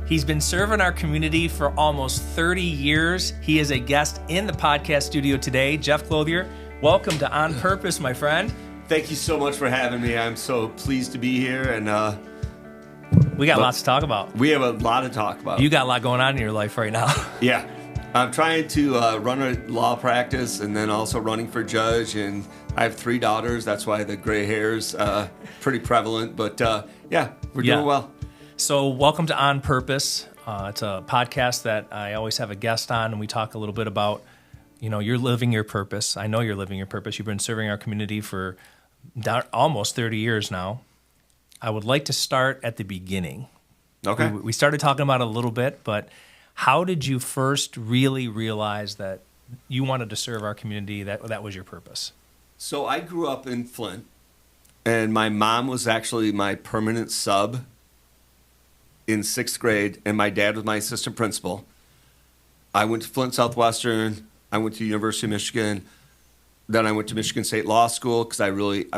He's been serving our community for almost 30 years. He is a guest in the podcast studio today. Jeff Clothier, welcome to On Purpose, my friend. Thank you so much for having me. I'm so pleased to be here, and we got lots to talk about. We have a lot to talk about. You got a lot going on in your life right now. Yeah. I'm trying to run a law practice and then also running for judge, and I have 3 daughters. That's why the gray hair's pretty prevalent, but we're doing well. So welcome to On Purpose. It's a podcast that I always have a guest on, and we talk a little bit about, you're living your purpose. I know you're living your purpose. You've been serving our community for almost 30 years now. I would like to start at the beginning. Okay. We started talking about it a little bit, but how did you first really realize that you wanted to serve our community, that was your purpose? So I grew up in Flint, and my mom was actually my permanent sub in 6th grade, and my dad was my assistant principal. I went to Flint Southwestern. I went to University of Michigan. Then I went to Michigan State Law School because I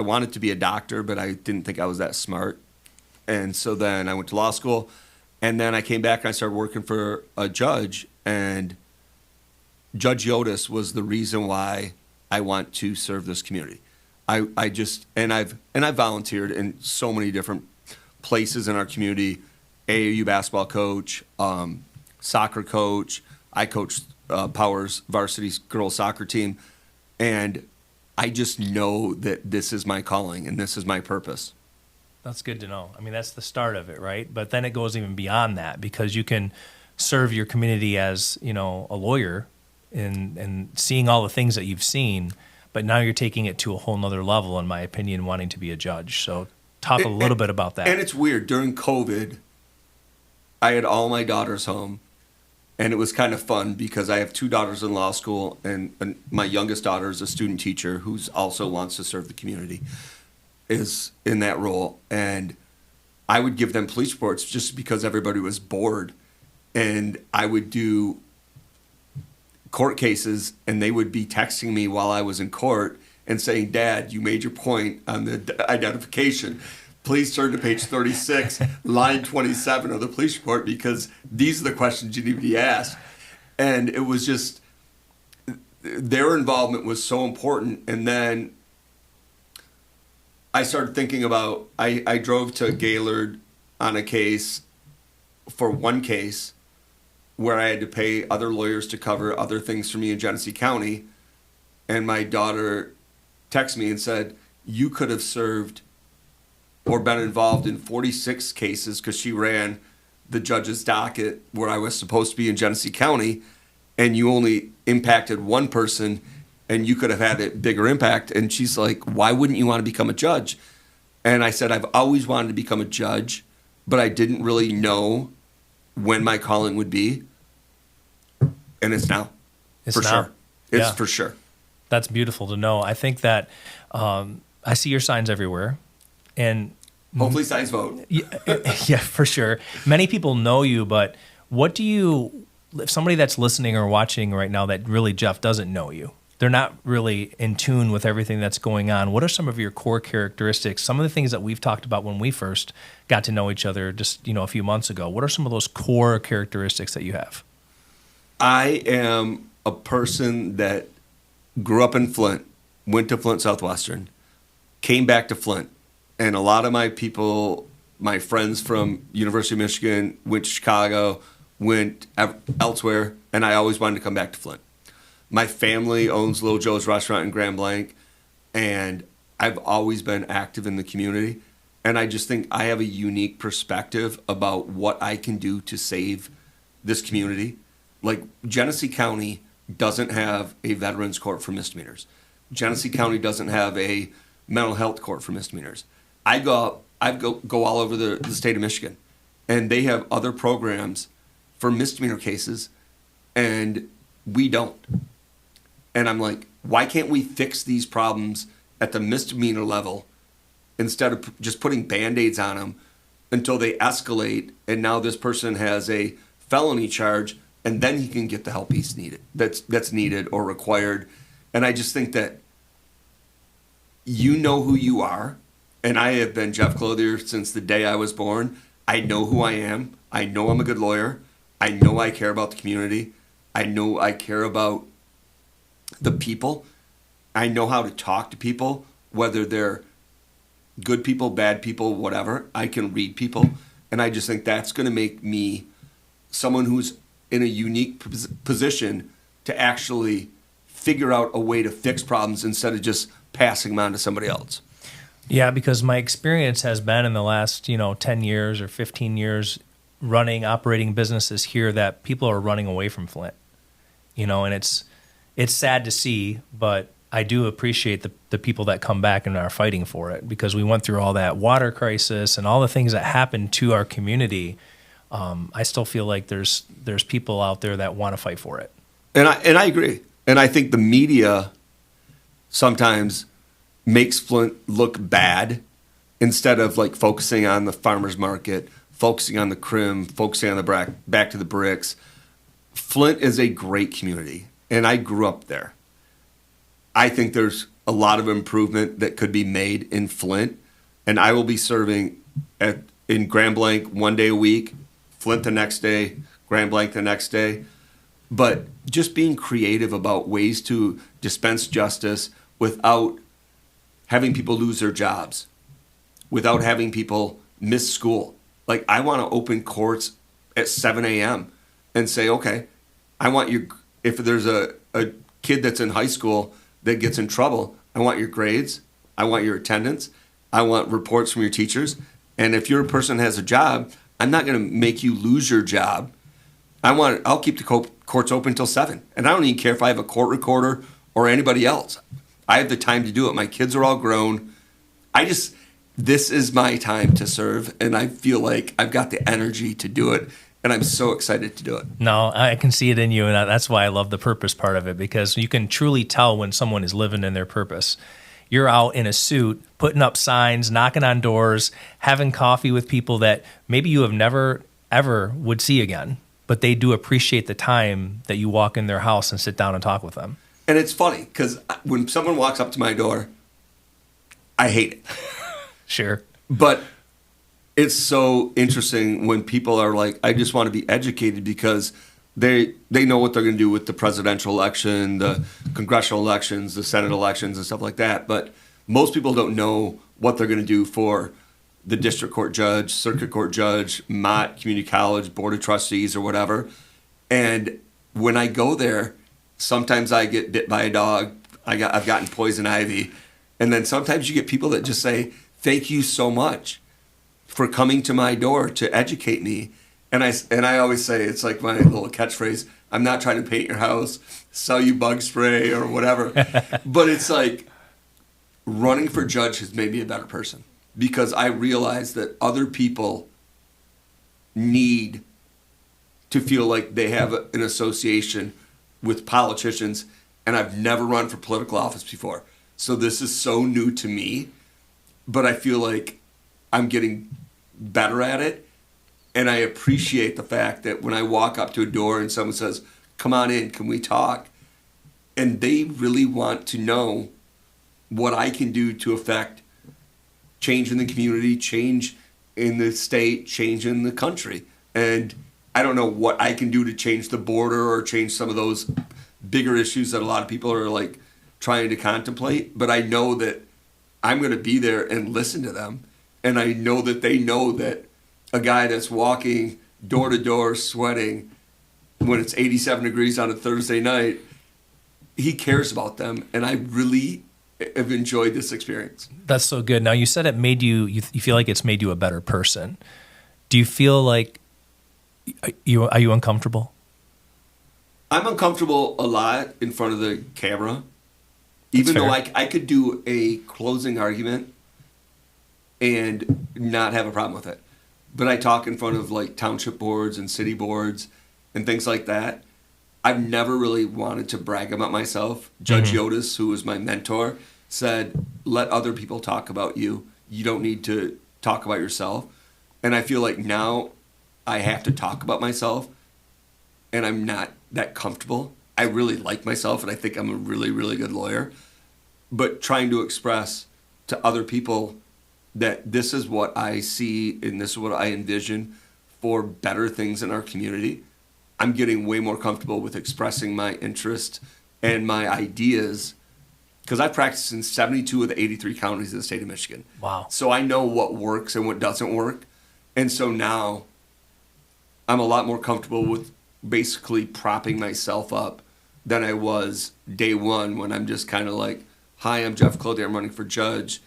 wanted to be a doctor, but I didn't think I was that smart. And so then I went to law school, and then I came back and I started working for a judge, and Judge Yotis was the reason why I want to serve this community. I've volunteered in so many different places in our community. AAU basketball coach, soccer coach. I coached Powers varsity girls soccer team. And I just know that this is my calling and this is my purpose. That's good to know. I mean, that's the start of it, right? But then it goes even beyond that, because you can serve your community as, a lawyer and seeing all the things that you've seen, but now you're taking it to a whole nother level, in my opinion, wanting to be a judge. So talk a little bit about that. And it's weird. During COVID, I had all my daughters home, and it was kind of fun because I have 2 daughters in law school, and my youngest daughter is a student teacher who also wants to serve the community, is in that role. And I would give them police reports just because everybody was bored, and I would do court cases, and they would be texting me while I was in court and saying, "Dad, you made your point on the identification. Please turn to page 36, line 27 of the police report, because these are the questions you need to be asked." And it was just, their involvement was so important. And then I started thinking about, I drove to Gaylord on a case, for one case, where I had to pay other lawyers to cover other things for me in Genesee County. And my daughter texted me and said, "You could have served or been involved in 46 cases," because she ran the judge's docket where I was supposed to be in Genesee County, and you only impacted one person, and you could have had a bigger impact. And she's like, "Why wouldn't you want to become a judge?" And I said, "I've always wanted to become a judge, but I didn't really know when my calling would be." And it's now. It's for now. sure. It's Yeah. for sure. That's beautiful to know. I think that I see your signs everywhere. And Hopefully signs vote. yeah, for sure. Many people know you, but if somebody that's listening or watching right now that really, Jeff, doesn't know you, they're not really in tune with everything that's going on, what are some of your core characteristics, some of the things that we've talked about when we first got to know each other just, a few months ago? What are some of those core characteristics that you have? I am a person that grew up in Flint, went to Flint Southwestern, came back to Flint. And a lot of my people, my friends from University of Michigan, went to Chicago, went elsewhere, and I always wanted to come back to Flint. My family owns Little Joe's Restaurant in Grand Blanc, and I've always been active in the community. And I just think I have a unique perspective about what I can do to save this community. Like, Genesee County doesn't have a veterans court for misdemeanors. Genesee County doesn't have a mental health court for misdemeanors. I go all over the state of Michigan, and they have other programs for misdemeanor cases, and we don't. And I'm like, why can't we fix these problems at the misdemeanor level instead of just putting Band-Aids on them until they escalate, and now this person has a felony charge, and then he can get the help he's needed, that's needed or required. And I just think that you know who you are. And I have been Jeff Clothier since the day I was born. I know who I am. I know I'm a good lawyer. I know I care about the community. I know I care about the people. I know how to talk to people, whether they're good people, bad people, whatever. I can read people. And I just think that's going to make me someone who's in a unique position to actually figure out a way to fix problems instead of just passing them on to somebody else. Yeah, because my experience has been in the last, 10 years or 15 years operating businesses here that people are running away from Flint. And it's sad to see, but I do appreciate the people that come back and are fighting for it, because we went through all that water crisis and all the things that happened to our community. I still feel like there's people out there that want to fight for it. And I agree. And I think the media sometimes makes Flint look bad instead of like focusing on the farmers market, focusing on the crim, focusing on the back to the bricks. Flint is a great community, and I grew up there. I think there's a lot of improvement that could be made in Flint, and I will be serving in Grand Blanc one day a week, Flint the next day, Grand Blanc the next day. But just being creative about ways to dispense justice without having people lose their jobs, without having people miss school. Like, I want to open courts at 7 a.m. and say, okay, I want you, if there's a kid that's in high school that gets in trouble, I want your grades, I want your attendance, I want reports from your teachers. And if your person has a job, I'm not going to make you lose your job. I'll keep the courts open until 7. And I don't even care if I have a court recorder or anybody else. I have the time to do it. My kids are all grown. This is my time to serve, and I feel like I've got the energy to do it, and I'm so excited to do it. No, I can see it in you, and that's why I love the purpose part of it, because you can truly tell when someone is living in their purpose. You're out in a suit, putting up signs, knocking on doors, having coffee with people that maybe you have never, ever would see again, but they do appreciate the time that you walk in their house and sit down and talk with them. And it's funny, because when someone walks up to my door, I hate it. Sure. But it's so interesting when people are like, I just want to be educated, because they know what they're going to do with the presidential election, the congressional elections, the Senate elections, and stuff like that. But most people don't know what they're going to do for the district court judge, circuit court judge, Mott Community College, board of trustees, or whatever. And when I go there, sometimes I get bit by a dog. I've gotten poison ivy. And then sometimes you get people that just say, thank you so much for coming to my door to educate me. And I always say, it's like my little catchphrase, I'm not trying to paint your house, sell you bug spray or whatever. But it's like, running for judge has made me a better person, because I realize that other people need to feel like they have an association with politicians, and I've never run for political office before. So this is so new to me, but I feel like I'm getting better at it. And I appreciate the fact that when I walk up to a door and someone says, come on in, can we talk? And they really want to know what I can do to affect change in the community, change in the state, change in the country. And I don't know what I can do to change the border or change some of those bigger issues that a lot of people are like trying to contemplate. But I know that I'm going to be there and listen to them. And I know that they know that a guy that's walking door to door sweating when it's 87 degrees on a Thursday night, he cares about them. And I really have enjoyed this experience. That's so good. Now, you said it made you feel like it's made you a better person. Do you feel like, are you uncomfortable? I'm uncomfortable a lot in front of the camera. Even though I could do a closing argument and not have a problem with it. But I talk in front of like township boards and city boards and things like that. I've never really wanted to brag about myself. Judge Yotis, who was my mentor, said, let other people talk about you. You don't need to talk about yourself. And I feel like now I have to talk about myself, and I'm not that comfortable. I really like myself, and I think I'm a really, really good lawyer. But trying to express to other people that this is what I see and this is what I envision for better things in our community, I'm getting way more comfortable with expressing my interest and my ideas, because I practiced in 72 of the 83 counties in the state of Michigan. Wow. So I know what works and what doesn't work. And so now I'm a lot more comfortable with basically propping myself up than I was day one, when I'm just kind of like, hi, I'm Jeff Clothier, I'm running for judge.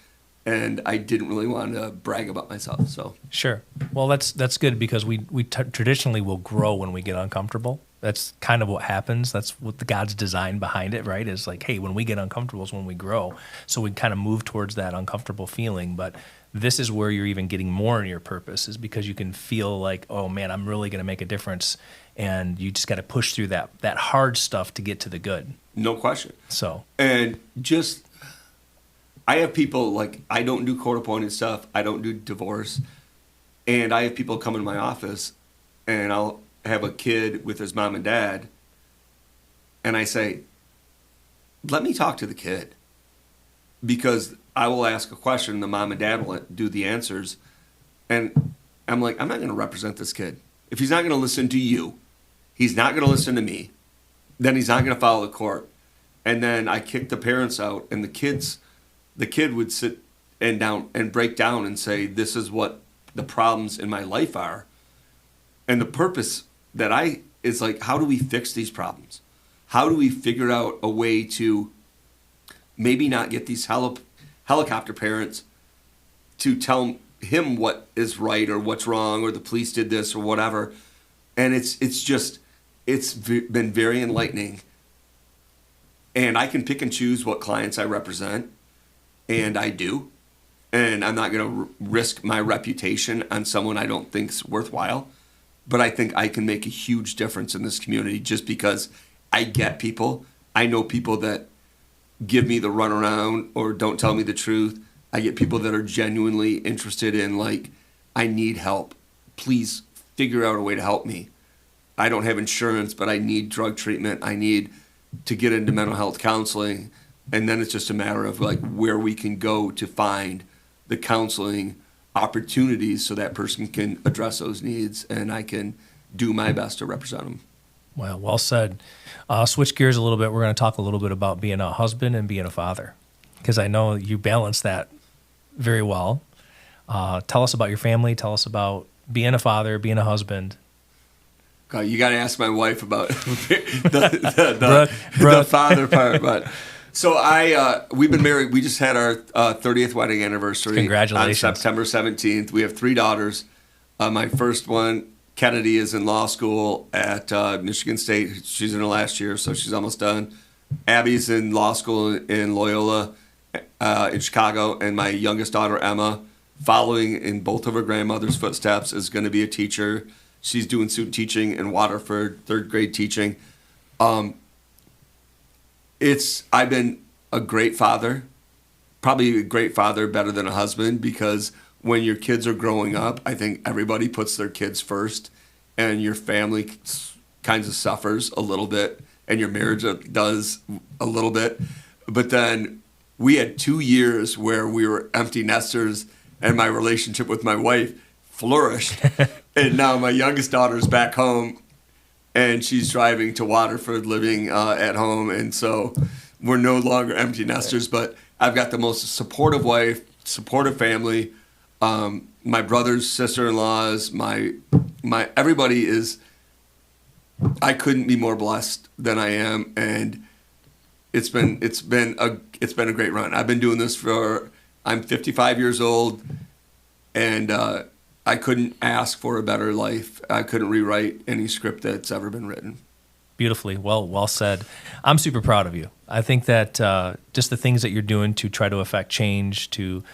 And I didn't really want to brag about myself. So Sure. Well, that's good, because we traditionally will grow when we get uncomfortable. That's kind of what happens. That's what the God's design behind it, right? Is like, hey, when we get uncomfortable is when we grow. So we kind of move towards that uncomfortable feeling. But this is where you're even getting more in your purpose, is because you can feel like, oh man, I'm really going to make a difference. And you just got to push through that hard stuff to get to the good. no question. So, And just, I have people, like, I don't do court-appointed stuff. I don't do divorce. And I have people come in my office, and I'll have a kid with his mom and dad, and I say, let me talk to the kid. Because I will ask a question, the mom and dad will do the answers. And I'm like, I'm not going to represent this kid. If he's not going to listen to you, he's not going to listen to me, then he's not going to follow the court. And then I kick the parents out, and the kid would sit and break down and say, this is what the problems in my life are. And the purpose is like, how do we fix these problems? How do we figure out a way to maybe not get these helicopter parents to tell him what is right or what's wrong, or the police did this or whatever. And it's been very enlightening. And I can pick and choose what clients I represent, and I do. And I'm not going to risk my reputation on someone I don't think's worthwhile. But I think I can make a huge difference in this community just because I get people. I know people that give me the runaround or don't tell me the truth. I get people that are genuinely interested in, like, I need help. Please figure out a way to help me. I don't have insurance, but I need drug treatment. I need to get into mental health counseling. And then it's just a matter of, like, where we can go to find the counseling opportunities so that person can address those needs, and I can do my best to represent them. well said. Switch gears a little bit. We're going to talk a little bit about being a husband and being a father, because I know you balance that very well. Tell us about your family. Tell us about being a father, being a husband. God, you got to ask my wife about the father part. But so we've been married. We just had our 30th wedding anniversary. Congratulations. On September 17th. We have 3 daughters. My first one, Kennedy, is in law school at Michigan State. She's in her last year, so she's almost done. Abby's in law school in Loyola in Chicago. And my youngest daughter, Emma, following in both of her grandmother's footsteps, is going to be a teacher. She's doing student teaching in Waterford, 3rd grade teaching. I've been a great father, probably a great father, better than a husband, because when your kids are growing up, I think everybody puts their kids first, and your family kinds of suffers a little bit, and your marriage does a little bit. But then we had 2 years where we were empty nesters, and my relationship with my wife flourished. And now my youngest daughter's back home, and she's driving to Waterford, living at home. And so we're no longer empty nesters, but I've got the most supportive wife, supportive family. My brothers, sister-in-laws, my everybody is, I couldn't be more blessed than I am. And it's been a great run. I've been doing this I'm 55 years old, and I couldn't ask for a better life. I couldn't rewrite any script that's ever been written. Beautifully. Well said. I'm super proud of you. I think that just the things that you're doing to try to affect change, to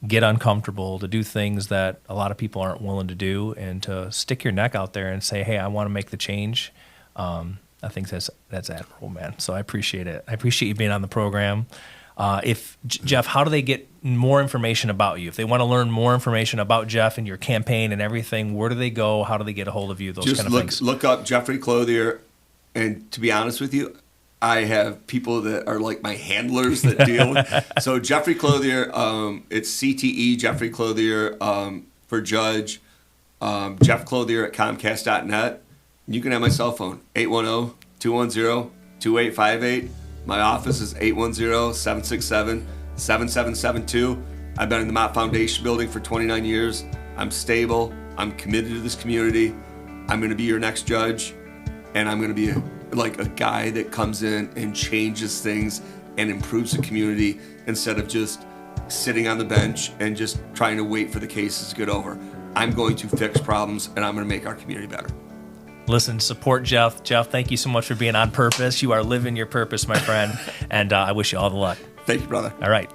get uncomfortable, to do things that a lot of people aren't willing to do, and to stick your neck out there and say, hey, I want to make the change. I think that's admirable, man. So I appreciate it. I appreciate you being on the program. Jeff, how do they get more information about you? If they want to learn more information about Jeff and your campaign and everything, where do they go? How do they get a hold of you? Things. Look up Jeffery Clothier. And to be honest with you, I have people that are like my handlers that deal with. So Jeffery Clothier, it's CTE Jeffery Clothier for Judge. Jeff Clothier at Comcast.net. You can have my cell phone, 810-210-2858. My office is 810-767-7772. I've been in the Mott Foundation building for 29 years. I'm stable. I'm committed to this community. I'm going to be your next judge, and I'm going to be like a guy that comes in and changes things and improves the community instead of just sitting on the bench and just trying to wait for the cases to get over. I'm going to fix problems, and I'm going to make our community better. Listen, support Jeff. Jeff, thank you so much for being on purpose. You are living your purpose, my friend, and I wish you all the luck. Thank you, brother. All right.